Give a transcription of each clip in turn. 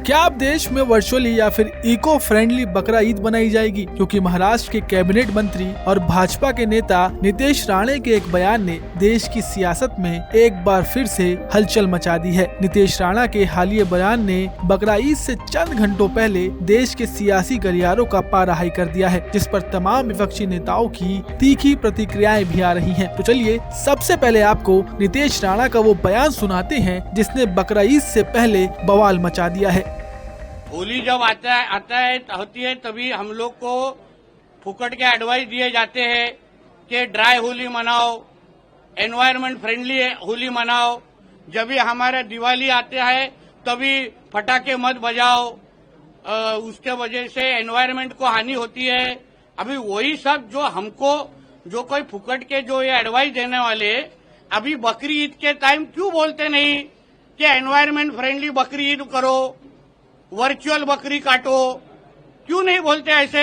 क्या अब देश में वर्चुअली या फिर इको फ्रेंडली बकरा ईद बनाई जाएगी? क्योंकि महाराष्ट्र के कैबिनेट मंत्री और भाजपा के नेता नीतीश राणे के एक बयान ने देश की सियासत में एक बार फिर से हलचल मचा दी है। नीतीश राणा के हालिया बयान ने बकरा ईद से चंद घंटों पहले देश के सियासी गलियारों का पारा हाई कर दिया है, जिस पर तमाम विपक्षी नेताओं की तीखी प्रतिक्रियाएं भी आ रही हैं। तो चलिए सबसे पहले आपको नीतीश राणा का वो बयान सुनाते हैं जिसने बकरा ईद से पहले बवाल मचा दिया है। होली जब होती है तभी हम लोग को फुकट के एडवाइस दिए जाते हैं कि ड्राई होली मनाओ, एनवायरमेंट फ्रेंडली होली मनाओ। जब भी हमारा दिवाली आते हैं तभी पटाखे मत बजाओ, उसके वजह से एनवायरमेंट को हानि होती है। अभी वही सब जो कोई फुकट के जो ये एडवाइस देने वाले अभी बकरी ईद के टाइम क्यों बोलते नहीं कि एनवायरमेंट फ्रेंडली बकरी ईद करो, वर्चुअल बकरी काटो, क्यों नहीं बोलते ऐसे?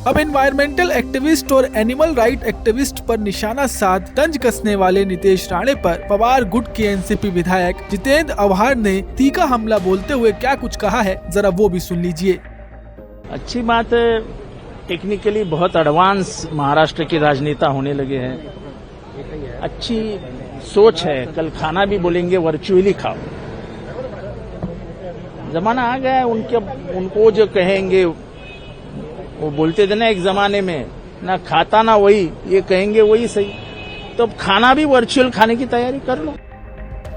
अब एनवायरमेंटल एक्टिविस्ट और एनिमल राइट एक्टिविस्ट पर निशाना साध तंज कसने वाले नीतीश राणे पर पवार गुट के एनसीपी विधायक जितेंद्र आव्हाड ने तीखा हमला बोलते हुए क्या कुछ कहा है, जरा वो भी सुन लीजिए। अच्छी बात है, टेक्निकली बहुत एडवांस महाराष्ट्र के राजनेता होने लगे हैं। अच्छी सोच है, कल खाना भी बोलेंगे वर्चुअली खाओ। जमाना आ गया है, उनको जो कहेंगे वो बोलते थे ना एक जमाने में, ना खाता ना वही, ये कहेंगे वही सही। तो अब खाना भी वर्चुअल खाने की तैयारी कर लो।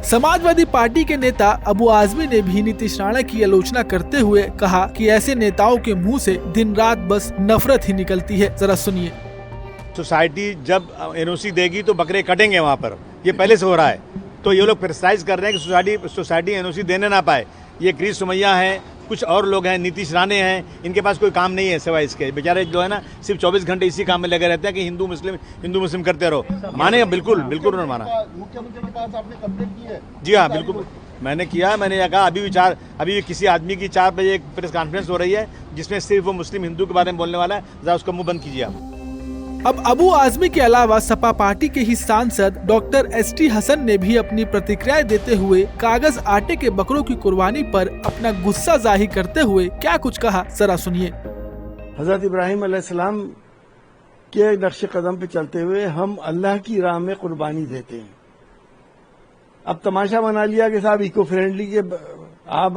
समाजवादी पार्टी के नेता अबू आजमी ने भी नीतीश राणा की आलोचना करते हुए कहा कि ऐसे नेताओं के मुंह से दिन रात बस नफरत ही निकलती है। जरा सुनिए। सोसाइटी जब एनओसी देगी तो बकरे कटेंगे वहाँ पर, ये पहले से हो रहा है। तो ये लोग प्रेसाइज कर रहे हैं कि सोसाइटी एनओसी देने ना पाए। ये क्रिश सुमैया हैं, कुछ और लोग हैं, नीतीश राणे हैं, इनके पास कोई काम नहीं है सिवाय इसके। बेचारे जो है ना सिर्फ 24 घंटे इसी काम में लगे रहते हैं कि हिंदू मुस्लिम करते रहो। माने बिल्कुल उन्होंने माना। मुख्यमंत्री के पास आपने कंप्लेंट की है? जी हाँ, बिल्कुल मैंने किया। मैंने कहा अभी किसी आदमी की 4 बजे एक प्रेस कॉन्फ्रेंस हो रही है जिसमें सिर्फ वो मुस्लिम हिंदू के बारे में बोलने वाला है, जरा उसका मुंह बंद कीजिए आप। अब अबू आजमी के अलावा सपा पार्टी के ही सांसद डॉक्टर एसटी हसन ने भी अपनी प्रतिक्रियाएं देते हुए कागज आटे के बकरों की कुर्बानी पर अपना गुस्सा जाहिर करते हुए क्या कुछ कहा, जरा सुनिए। हजरत इब्राहिम अलैहिस्सलाम के नक्श कदम पे चलते हुए हम अल्लाह की राह में कुर्बानी देते हैं। अब तमाशा बना लिया कि साहब इको फ्रेंडली के आप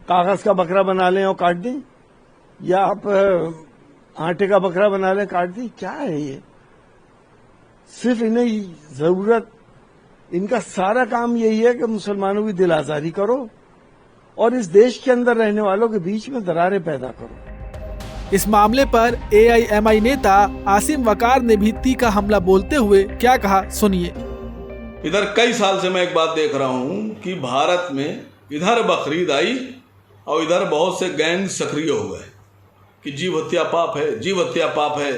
कागज का बकरा बना लें और काट दें, या आप आटे का बकरा बना लें काट दें। क्या है ये? सिर्फ इन्हें जरूरत, इनका सारा काम यही है कि मुसलमानों की दिल आजारी करो और इस देश के अंदर रहने वालों के बीच में दरारें पैदा करो। इस मामले पर एआईएमआई नेता आसिम वकार ने भी तीखा हमला बोलते हुए क्या कहा, सुनिए। इधर कई साल से मैं एक बात देख रहा हूं कि भारत में इधर बकरीद आई और इधर बहुत से गैंग सक्रिय हो गए कि जीव हत्या पाप है, जीव हत्या पाप है,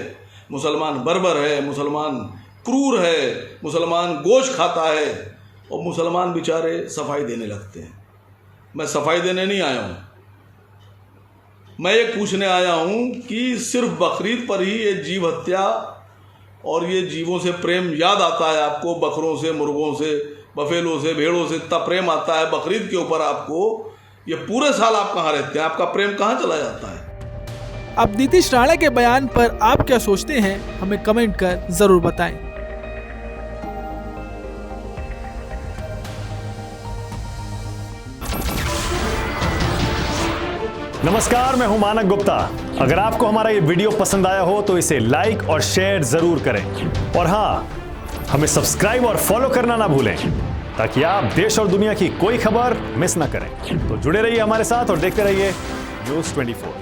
मुसलमान बर्बर है, मुसलमान क्रूर है, मुसलमान गोश्त खाता है, और मुसलमान बेचारे सफाई देने लगते हैं। मैं सफाई देने नहीं आया हूँ, मैं ये पूछने आया हूँ कि सिर्फ बकरीद पर ही ये जीव हत्या और ये जीवों से प्रेम याद आता है आपको? बकरों से, मुर्गों से, बफेलों से, भेड़ों से इतना प्रेम आता है, बकरीद के ऊपर आपको? ये पूरे साल आप कहाँ रहते हैं? आपका प्रेम कहाँ चला जाता है? अब नीतीश राणे के बयान पर आप क्या सोचते हैं, हमें कमेंट कर जरूर बताएं। नमस्कार, मैं हूं मानक गुप्ता। अगर आपको हमारा ये वीडियो पसंद आया हो तो इसे लाइक और शेयर जरूर करें, और हाँ, हमें सब्सक्राइब और फॉलो करना ना भूलें ताकि आप देश और दुनिया की कोई खबर मिस ना करें। तो जुड़े रहिए हमारे साथ और देखते रहिए न्यूज़ 24।